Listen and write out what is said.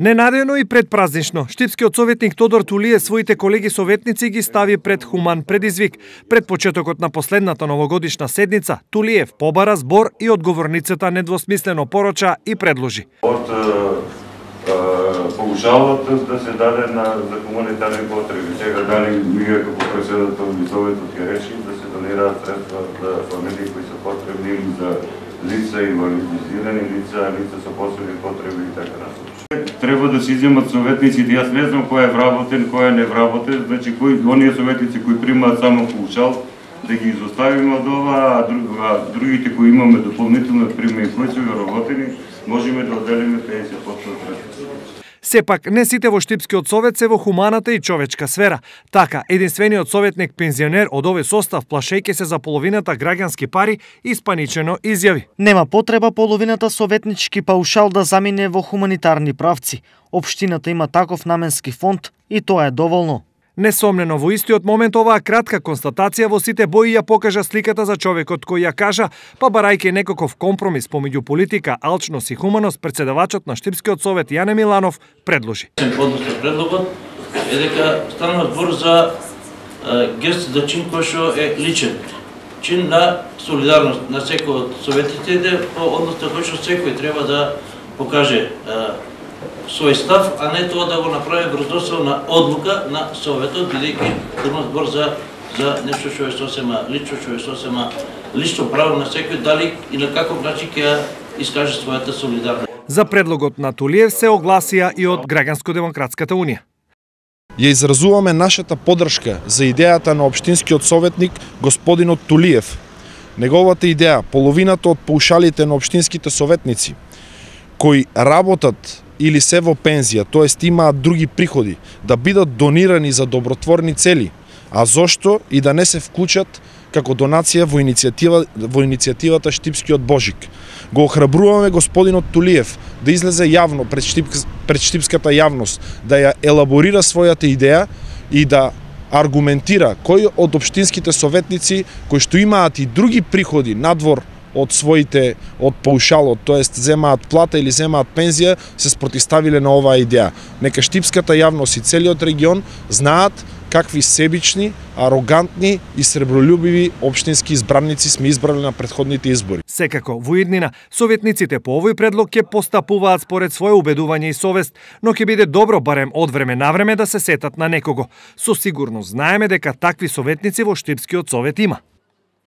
Ненадејно и предпразнично, штипскиот советник Тодор Тулиев своите колеги советници ги стави пред хуман предизвик. Пред почетокот на последната новогодишна седница, Тулиев побара збор и одговорницата недвосмислено пороча и предложи. Од паушалот да се даде за хуманитарни потреби. Сега дали ние како председател на Советот ќе реши да се донираат средства за фамилии кои се потребни или за лица инвалидизирани лица, лица со посебни потреби и така натаму. Треба да се иземат советниците. Јас не знам кој е вработен, кој е невработен. Значи, оние советници кои примаат само паушал, да ги изоставиме од ова, а другите кои имаме дополнително прима и кои се вработени, можеме да оделиме 50% средства. Сепак, не сите во Штипскиот совет се во хуманата и човечка сфера. Така, единствениот советник пензионер од овој состав, плашејќи се за половината граѓански пари, испаничено изјави: "Нема потреба половината советнички паушал да замине во хуманитарни правци. Општината има таков наменски фонд и тоа е доволно." Несомнено, во истиот момент оваа кратка констатација во сите бои ја покажа сликата за човекот кој ја кажа, па барајќи некаков компромис помеѓу политика, алчност и хуманост, председавачот на Штипскиот совет Јане Миланов предложи. Предлогот е дека станува збор за гест за чин кој што е личен. Чин на солидарност на секој од советите, односно кој што секој треба да покаже свој став, а не тоа да го направи врзосилна одлука на Советот, бидејќи станува збор за нешто што е сосема лично, што е сосема лично право на секој, дали и на каков начин ќе искаже својата солидарност. За предлогот на Тулиев се огласија и од Граѓанско-демократската унија. Ја изразуваме нашата поддршка за идејата на општинскиот советник господинот Тулиев. Неговата идеја, половината од паушалите на општинските советници кои работат или се во пензија, тоест имаат други приходи, да бидат донирани за добротворни цели, а зошто и да не се вклучат како донација во иницијативата Штипскиот Божик. Го охрабруваме господинот Тулиев да излезе јавно пред штипската јавност, да ја елаборира својата идеја и да аргументира кои од општинските советници кои што имаат и други приходи надвор од паушалот, тоест земаат плата или земаат пензија, се спротивставиле на оваа идеја. Нека штипската јавност и целиот регион знаат какви себични, арогантни и сребролюбиви општински избранници сме избрали на претходните избори. Секако, во иднина, советниците по овој предлог ќе постапуваат според своје убедување и совест, но ќе биде добро барем од време на време да се сетат на некого. Со сигурност знаеме дека такви советници во Штипскиот совет има.